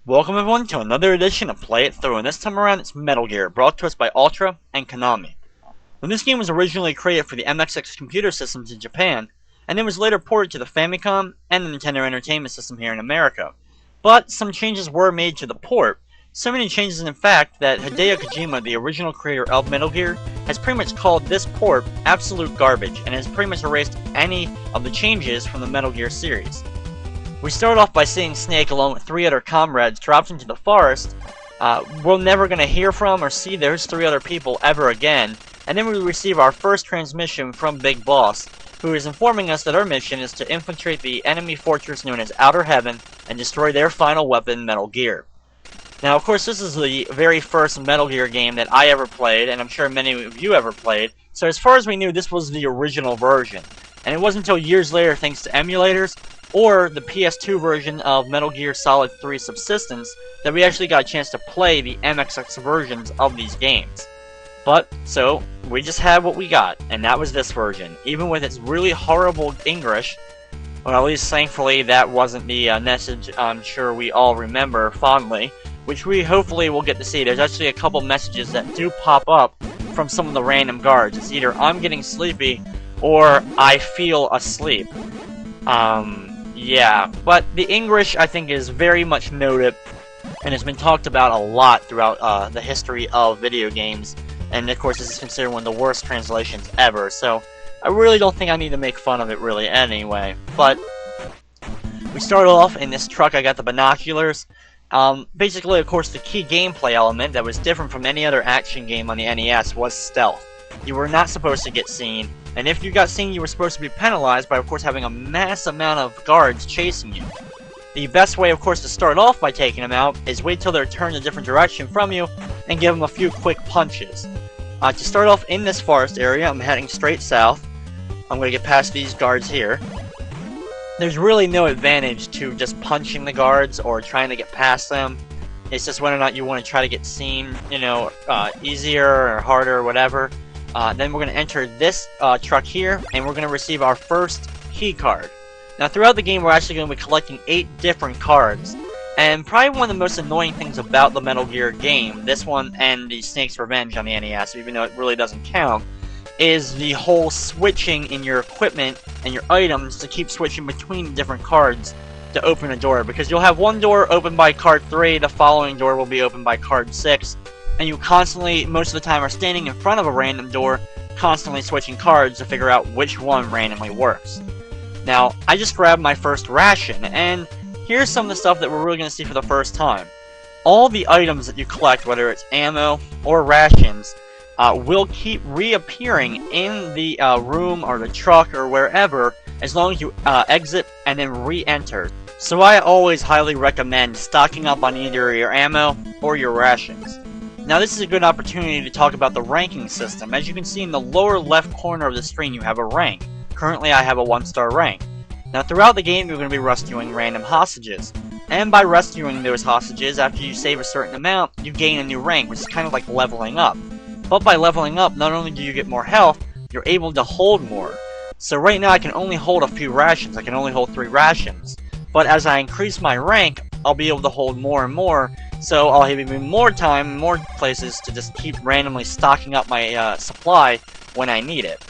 Welcome everyone to another edition of Play It Through, and this time around it's Metal Gear, brought to us by Ultra and Konami. When this game was originally created for the MSX computer systems in Japan, and then was later ported to the Famicom and the Nintendo Entertainment System here in America. But some changes were made to the port, so many changes in fact that Hideo Kojima, the original creator of Metal Gear, has pretty much called this port absolute garbage, and has pretty much erased any of the changes from the Metal Gear series. We start off by seeing Snake along with 3 other comrades dropped into the forest. We're never going to hear from or see those 3 other people ever again. And then we receive our first transmission from Big Boss, who is informing us that our mission is to infiltrate the enemy fortress known as Outer Heaven and destroy their final weapon, Metal Gear. Now, of course, this is the very first Metal Gear game that I ever played, and I'm sure many of you ever played. So as far as we knew, this was the original version. And it wasn't until years later, thanks to emulators, or the PS2 version of Metal Gear Solid 3 Subsistence, that we actually got a chance to play the MSX versions of these games. But, so, we just had what we got, and that was this version. Even with its really horrible English, well, at least thankfully that wasn't the message I'm sure we all remember fondly, which we hopefully will get to see. There's actually a couple messages that do pop up from some of the random guards. It's either I'm getting sleepy, or I feel asleep. Yeah, but the English, I think, is very much noted and has been talked about a lot throughout the history of video games, and of course this is considered one of the worst translations ever, so I really don't think I need to make fun of it really anyway. But we start off in this truck. I got the binoculars. Basically, of course, the key gameplay element that was different from any other action game on the NES was stealth. You were not supposed to get seen, and if you got seen, you were supposed to be penalized by, of course, having a mass amount of guards chasing you. The best way, of course, to start off by taking them out is wait till they're turned a different direction from you and give them a few quick punches. To start off in this forest area, I'm heading straight south. I'm going to get past these guards here. There's really no advantage to just punching the guards or trying to get past them. It's just whether or not you want to try to get seen, you know, easier or harder or whatever. Then we're going to enter this truck here, and we're going to receive our first key card. Now, throughout the game, we're actually going to be collecting 8 different cards. And probably one of the most annoying things about the Metal Gear game, this one and the Snake's Revenge on the NES, even though it really doesn't count, is the whole switching in your equipment and your items to keep switching between different cards to open a door. Because you'll have one door opened by card 3, the following door will be opened by card 6, and you constantly, most of the time, are standing in front of a random door, constantly switching cards to figure out which one randomly works. Now, I just grabbed my first ration, and here's some of the stuff that we're really going to see for the first time. All the items that you collect, whether it's ammo or rations, will keep reappearing in the room or the truck or wherever, as long as you exit and then re-enter. So I always highly recommend stocking up on either your ammo or your rations. Now this is a good opportunity to talk about the ranking system. As you can see in the lower left corner of the screen, you have a rank. Currently I have a 1-star rank. Now throughout the game you're going to be rescuing random hostages. And by rescuing those hostages, after you save a certain amount, you gain a new rank, which is kind of like leveling up. But by leveling up, not only do you get more health, you're able to hold more. So right now I can only hold a few rations. I can only hold 3 rations. But as I increase my rank, I'll be able to hold more and more. So I'll have even more time, more places to just keep randomly stocking up my supply when I need it.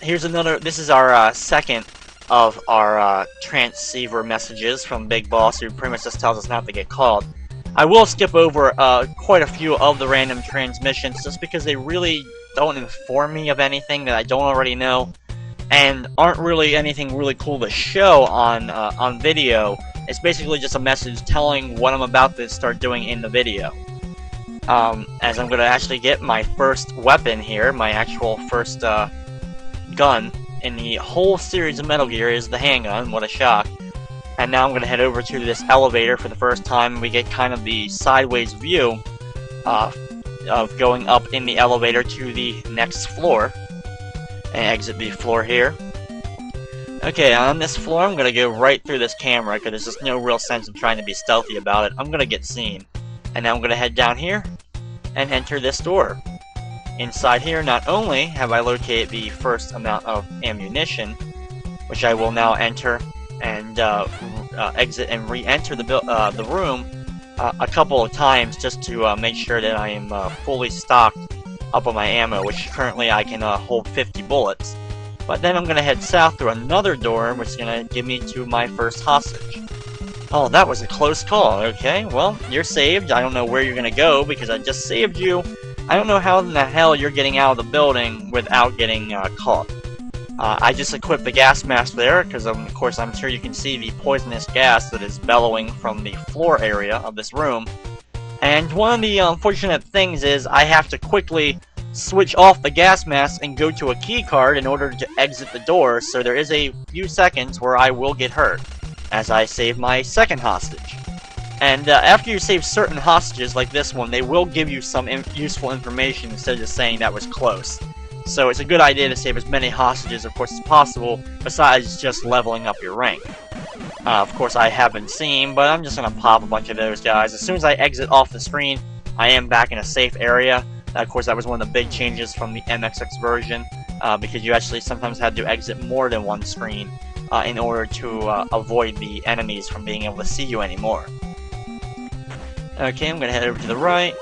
Here's another, this is our second of our transceiver messages from Big Boss, who pretty much just tells us not to get called. I will skip over quite a few of the random transmissions just because they really don't inform me of anything that I don't already know, and aren't really anything really cool to show on video It's basically just a message telling what I'm about to start doing in the video. As I'm going to actually get my first weapon here, my actual first gun in the whole series of Metal Gear is the handgun. What a shock. And now I'm going to head over to this elevator for the first time. We get kind of the sideways view of going up in the elevator to the next floor. And exit the floor here. Okay, on this floor I'm going to go right through this camera because there's just no real sense of trying to be stealthy about it. I'm going to get seen. And now I'm going to head down here and enter this door. Inside here, not only have I located the first amount of ammunition, which I will now enter and exit and re-enter the room a couple of times just to make sure that I am fully stocked up on my ammo, which currently I can hold 50 bullets. But then I'm going to head south through another door, which is going to give me to my first hostage. Oh, that was a close call. Okay, well, you're saved. I don't know where you're going to go because I just saved you. I don't know how in the hell you're getting out of the building without getting caught. I just equipped the gas mask there because, of course, I'm sure you can see the poisonous gas that is bellowing from the floor area of this room. And one of the unfortunate things is I have to quickly switch off the gas mask and go to a key card in order to exit the door, so there is a few seconds where I will get hurt as I save my second hostage. And after you save certain hostages like this one, they will give you some useful information instead of just saying that was close. So it's a good idea to save as many hostages, of course, as possible, besides just leveling up your rank. Of course, I have been seen, but I'm just going to pop a bunch of those guys. As soon as I exit off the screen, I am back in a safe area. Of course, that was one of the big changes from the MXX version, because you actually sometimes had to exit more than one screen in order to avoid the enemies from being able to see you anymore. Okay, I'm going to head over to the right.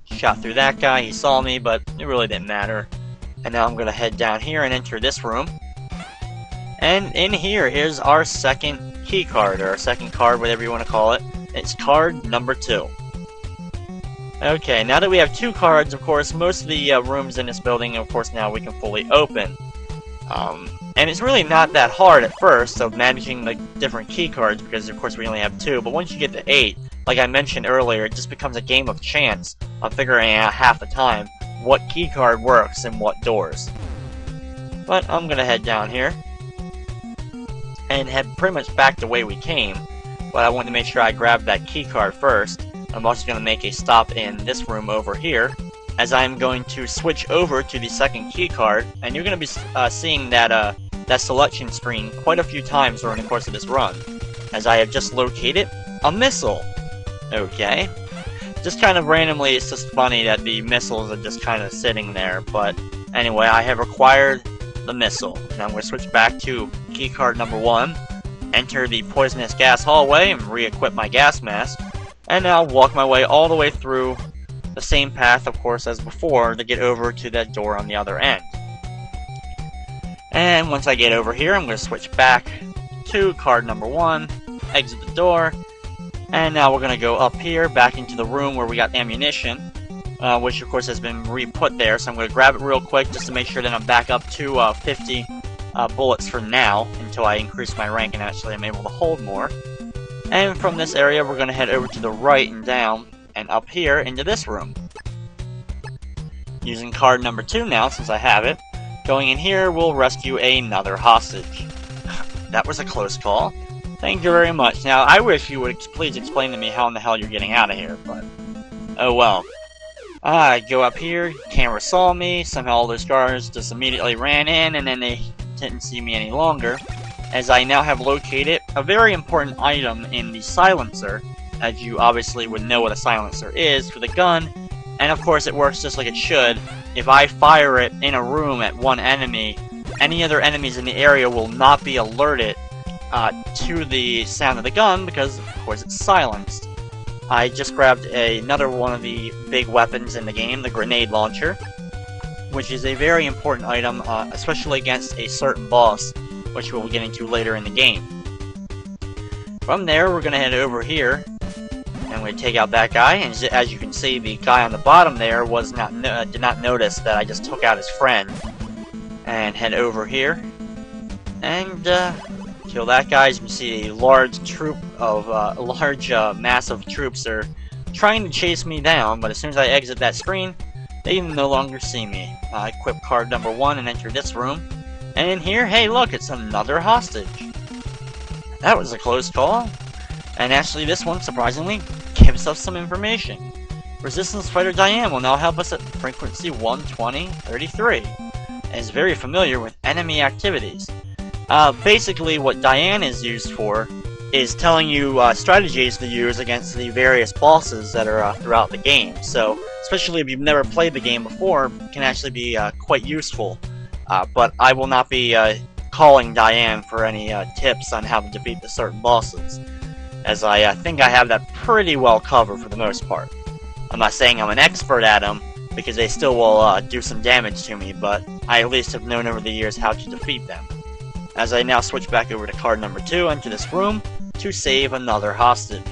Shot through that guy, he saw me, but it really didn't matter. And now I'm going to head down here and enter this room. And in here is our second key card, or our second card, whatever you want to call it. It's card number 2. Okay, now that we have 2 cards, of course, most of the rooms in this building, of course, now we can fully open. And it's really not that hard at first of managing the different key cards, because of course we only have 2, but once you get to 8, like I mentioned earlier, it just becomes a game of chance of figuring out half the time what key card works in what doors. But I'm gonna head down here and head pretty much back the way we came, but I wanted to make sure I grabbed that key card first. I'm also going to make a stop in this room over here, as I'm going to switch over to the second key card, and you're going to be seeing that that selection screen quite a few times during the course of this run, as I have just located a missile. Okay, just kind of randomly, it's just funny that the missiles are just kind of sitting there, but anyway, I have acquired the missile, and I'm going to switch back to key card number 1, enter the poisonous gas hallway, and re-equip my gas mask. And now walk my way all the way through the same path, of course, as before to get over to that door on the other end. And once I get over here, I'm going to switch back to card number 1, exit the door, and now we're going to go up here, back into the room where we got ammunition, which of course has been re-put there, so I'm going to grab it real quick just to make sure that I'm back up to 50 bullets for now, until I increase my rank and actually I'm able to hold more. And from this area, we're going to head over to the right and down, and up here into this room. Using card number 2 now, since I have it. Going in here, we'll rescue another hostage. That was a close call. Thank you very much. Now, I wish you would please explain to me how in the hell you're getting out of here, but oh well. I go up here, camera saw me, somehow all those guards just immediately ran in, and then they didn't see me any longer, as I now have located a very important item in the silencer, as you obviously would know what a silencer is for the gun, and of course it works just like it should. If I fire it in a room at one enemy, any other enemies in the area will not be alerted to the sound of the gun, because of course it's silenced. I just grabbed another one of the big weapons in the game, the grenade launcher, which is a very important item, especially against a certain boss, which we'll get into later in the game. From there, we're going to head over here, and we take out that guy, and as you can see, the guy on the bottom there did not notice that I just took out his friend. And head over here, and Kill that guy. As you can see, a large mass of troops are trying to chase me down, but as soon as I exit that screen, they no longer see me. I equip card number 1 and enter this room. And in here, hey look, it's another hostage. That was a close call. And actually this one, surprisingly, gives us some information. Resistance Fighter Diane will now help us at frequency 12033, and is very familiar with enemy activities. Basically what Diane is used for is telling you strategies to use against the various bosses that are throughout the game. So, especially if you've never played the game before, it can actually be quite useful. But I will not be calling Diane for any tips on how to defeat the certain bosses, as I think I have that pretty well covered for the most part. I'm not saying I'm an expert at them, because they still will do some damage to me, but I at least have known over the years how to defeat them. As I now switch back over to card number 2 into this room to save another hostage.